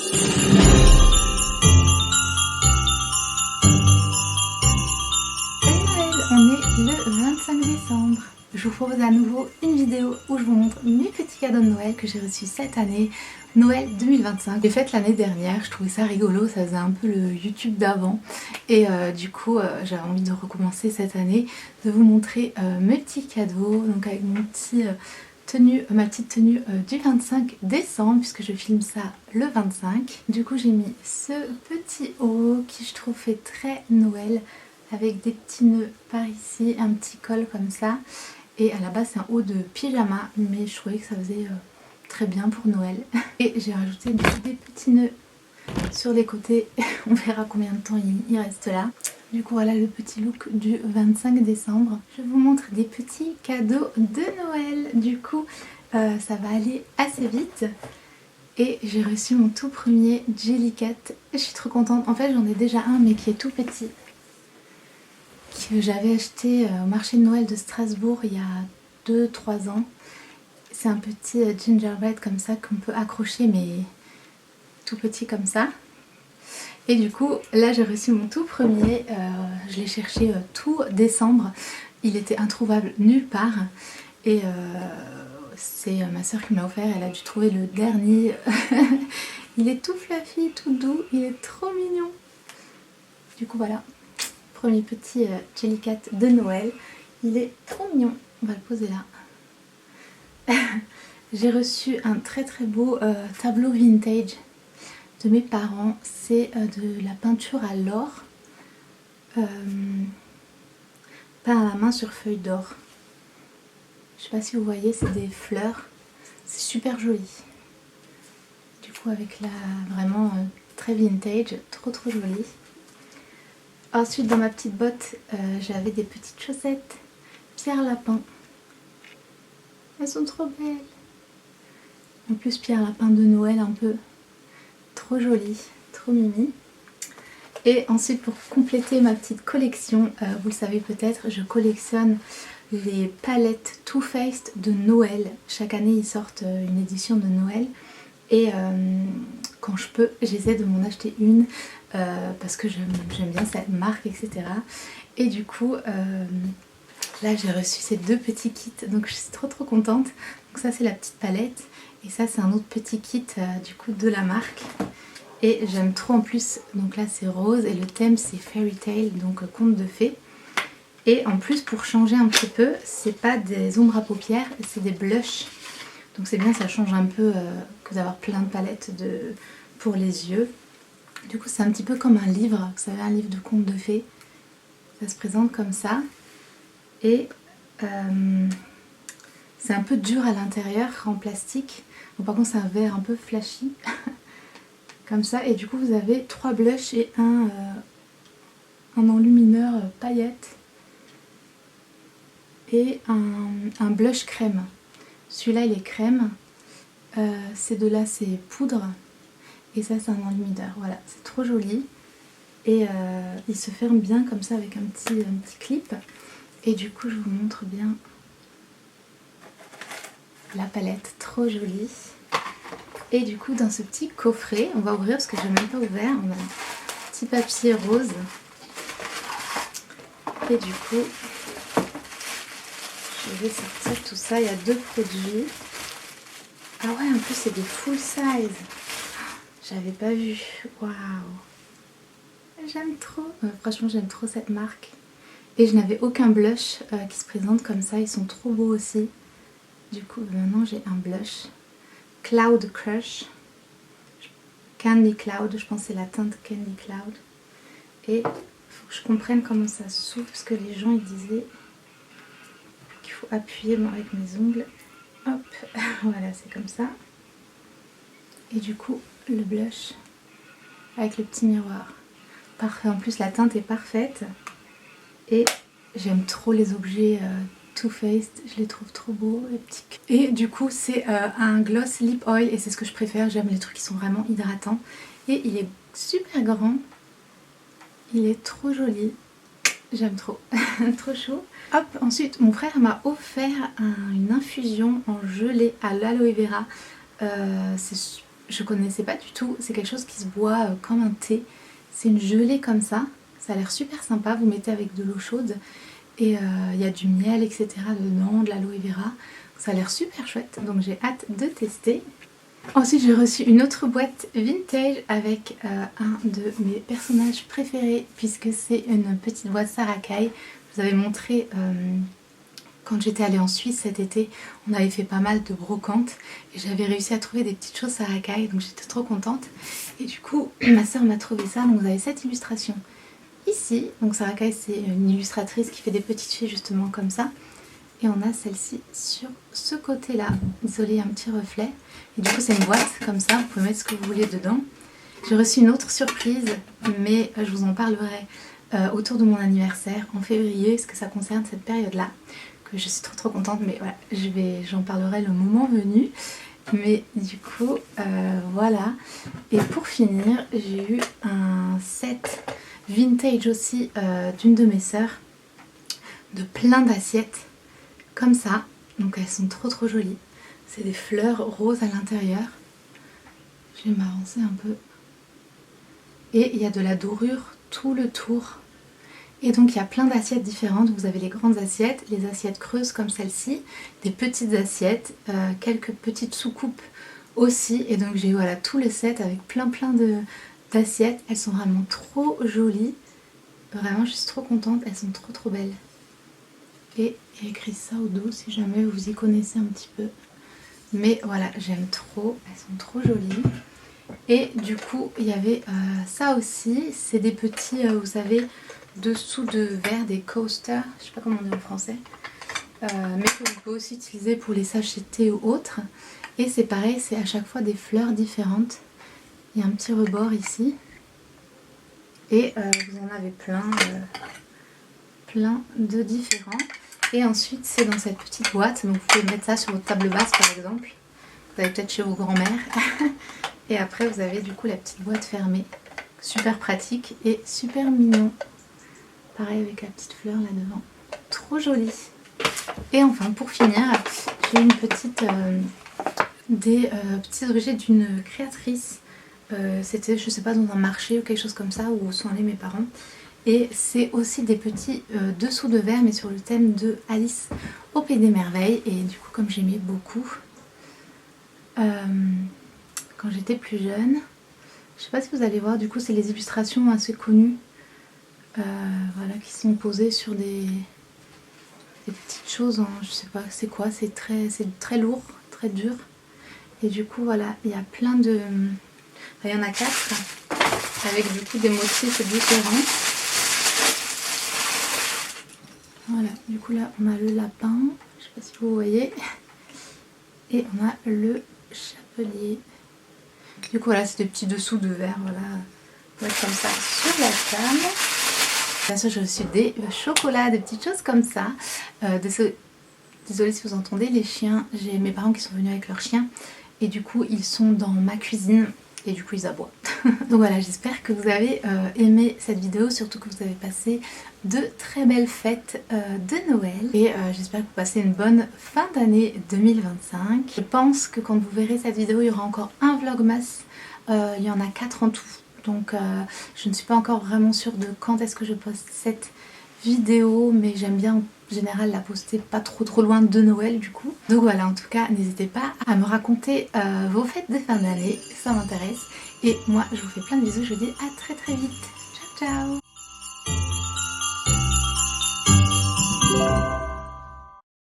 On est le 25 décembre. Je vous propose à nouveau une vidéo où je vous montre mes petits cadeaux de Noël que j'ai reçus cette année, Noël 2025. J'ai fait l'année dernière, je trouvais ça rigolo, ça faisait un peu le YouTube d'avant. Et du coup, j'avais envie de recommencer cette année, de vous montrer mes petits cadeaux, donc avec mon petit... ma petite tenue du 25 décembre puisque je filme ça le 25. Du coup j'ai mis ce petit haut qui je trouve fait très Noël avec des petits nœuds par ici, un petit col comme ça. Et à la base c'est un haut de pyjama mais je trouvais que ça faisait très bien pour Noël. Et j'ai rajouté des petits nœuds sur les côtés, on verra combien de temps il reste là. Du coup voilà le petit look du 25 décembre. Je vous montre des petits cadeaux de Noël. Du coup ça va aller assez vite. Et j'ai reçu mon tout premier Jellycat. Je suis trop contente. En fait j'en ai déjà un mais qui est tout petit. Que j'avais acheté au marché de Noël de Strasbourg il y a 2-3 ans. C'est un petit gingerbread comme ça qu'on peut accrocher mais tout petit comme ça. Et du coup là j'ai reçu mon tout premier, je l'ai cherché tout décembre, il était introuvable nulle part et c'est ma soeur qui m'a offert, elle a dû trouver le dernier. Il est tout fluffy, tout doux, il est trop mignon. Du coup voilà, premier petit Jellycat de Noël, il est trop mignon, on va le poser là. J'ai reçu un très beau tableau vintage de mes parents, c'est de la peinture à l'or, peint à la main sur feuille d'or. Je sais pas si vous voyez, c'est des fleurs, c'est super joli. Du coup avec la vraiment très vintage, trop joli. Ensuite dans ma petite botte, j'avais des petites chaussettes Pierre Lapin. Elles sont trop belles. En plus Pierre Lapin de Noël un peu. Trop jolie, trop mimi. Et ensuite pour compléter ma petite collection, vous le savez peut-être, je collectionne les palettes Too Faced de Noël. Chaque année ils sortent une édition de Noël et quand je peux j'essaie de m'en acheter une parce que j'aime bien cette marque, etc. Et du coup là j'ai reçu ces deux petits kits donc je suis trop contente. Donc ça c'est la petite palette et ça c'est un autre petit kit du coup de la marque. Et j'aime trop en plus, donc là c'est rose et le thème c'est Fairy Tale, donc conte de fées. Et en plus pour changer un petit peu, c'est pas des ombres à paupières, c'est des blushs. Donc c'est bien, ça change un peu que d'avoir plein de palettes pour les yeux. Du coup c'est un petit peu comme un livre, vous savez un livre de contes de fées. Ça se présente comme ça. Et c'est un peu dur à l'intérieur en plastique. Donc par contre c'est un verre un peu flashy. Comme ça, et du coup vous avez 3 blushs et un enlumineur paillettes et un blush crème. Celui-là il est crème, ces deux là c'est poudre et ça c'est un enlumineur. Voilà, c'est trop joli et il se ferme bien comme ça avec un petit clip. Et du coup je vous montre bien la palette, trop jolie. Et du coup dans ce petit coffret, on va ouvrir parce que je n'ai même pas ouvert, on a un petit papier rose. Et du coup, je vais sortir tout ça, il y a 2 produits. Ah ouais, en plus c'est des full size. J'avais pas vu, waouh. J'aime trop, franchement j'aime trop cette marque. Et je n'avais aucun blush qui se présente comme ça, ils sont trop beaux aussi. Du coup maintenant j'ai un blush. Cloud Crush, Candy Cloud, je pense que c'est la teinte Candy Cloud. Et il faut que je comprenne comment ça s'ouvre parce que les gens ils disaient qu'il faut appuyer avec mes ongles. Hop, voilà c'est comme ça. Et du coup le blush avec le petit miroir. Parfait, en plus la teinte est parfaite. Et j'aime trop les objets Too Faced, je les trouve trop beaux, les petits. Et du coup c'est un gloss lip oil et c'est ce que je préfère, j'aime les trucs qui sont vraiment hydratants. Et il est super grand, il est trop joli, j'aime trop, trop chaud. Hop, ensuite mon frère m'a offert une infusion en gelée à l'aloe vera. C'est je connaissais pas du tout. C'est quelque chose qui se boit comme un thé. C'est une gelée comme ça. Ça a l'air super sympa. Vous mettez avec de l'eau chaude et il y a du miel, etc. dedans, de l'aloe vera. Ça a l'air super chouette. Donc j'ai hâte de tester. Ensuite j'ai reçu une autre boîte vintage avec un de mes personnages préférés puisque c'est une petite boîte Sarakai. Je vous avais montré quand j'étais allée en Suisse cet été, on avait fait pas mal de brocantes et j'avais réussi à trouver des petites choses Sarakai, donc j'étais trop contente. Et du coup ma soeur m'a trouvé ça, donc vous avez cette illustration ici. Donc Sarakai c'est une illustratrice qui fait des petites filles justement comme ça. Et on a celle-ci sur ce côté-là. Désolée, il y a un petit reflet. Et du coup, c'est une boîte comme ça. Vous pouvez mettre ce que vous voulez dedans. J'ai reçu une autre surprise, mais je vous en parlerai autour de mon anniversaire en février, parce que ça concerne cette période-là. Que je suis trop contente, mais voilà, j'en parlerai le moment venu. Mais du coup, voilà. Et pour finir, j'ai eu un set vintage aussi d'une de mes sœurs, de plein d'assiettes. Comme ça, donc elles sont trop jolies. C'est des fleurs roses à l'intérieur. Je vais m'avancer un peu. Et il y a de la dorure tout le tour. Et donc il y a plein d'assiettes différentes. Vous avez les grandes assiettes, les assiettes creuses comme celle-ci, des petites assiettes, quelques petites soucoupes aussi. Et donc j'ai eu voilà, tout le set avec plein d'assiettes. Elles sont vraiment trop jolies. Vraiment, je suis trop contente. Elles sont trop belles. Et il y a écrit ça au dos si jamais vous y connaissez un petit peu. Mais voilà, j'aime trop, elles sont trop jolies. Et du coup, il y avait ça aussi, c'est des petits, vous savez, dessous de verre, des coasters, je sais pas comment on dit en français. Mais que vous pouvez aussi utiliser pour les sachets de thé ou autres. Et c'est pareil, c'est à chaque fois des fleurs différentes. Il y a un petit rebord ici. Et vous en avez plein de différents. Et ensuite c'est dans cette petite boîte, donc vous pouvez mettre ça sur votre table basse par exemple. Vous avez peut-être chez vos grands-mères. Et après vous avez du coup la petite boîte fermée. Super pratique et super mignon. Pareil avec la petite fleur là devant. Trop jolie. Et enfin pour finir, j'ai une petite des petits objets d'une créatrice. C'était je sais pas dans un marché ou quelque chose comme ça où sont allés mes parents. Et c'est aussi des petits dessous de verre mais sur le thème de Alice au Pays des Merveilles. Et du coup comme j'aimais beaucoup quand j'étais plus jeune, je sais pas si vous allez voir, du coup c'est les illustrations assez connues voilà, qui sont posées sur des petites choses en, je sais pas c'est quoi, c'est très lourd, très dur. Et du coup voilà, il y a plein de... il y en a 4 avec du coup des motifs différents. Voilà, du coup là on a le lapin, je sais pas si vous voyez, et on a le chapelier. Du coup voilà, c'est des petits dessous de verre, voilà, on va être comme ça sur la table. Bien sûr j'ai reçu des chocolats, des petites choses comme ça. Désolée si vous entendez les chiens, j'ai mes parents qui sont venus avec leurs chiens et du coup ils sont dans ma cuisine et du coup ils aboient. Donc voilà, j'espère que vous avez aimé cette vidéo, surtout que vous avez passé de très belles fêtes de Noël et j'espère que vous passez une bonne fin d'année 2025. Je pense que quand vous verrez cette vidéo il y aura encore un vlogmas, il y en a 4 en tout, donc je ne suis pas encore vraiment sûre de quand est-ce que je poste cette vidéo, mais j'aime bien en général la poster pas trop loin de Noël du coup. Donc voilà, en tout cas n'hésitez pas à me raconter vos fêtes de fin d'année, ça m'intéresse. Et moi je vous fais plein de bisous, je vous dis à très vite. Ciao ciao.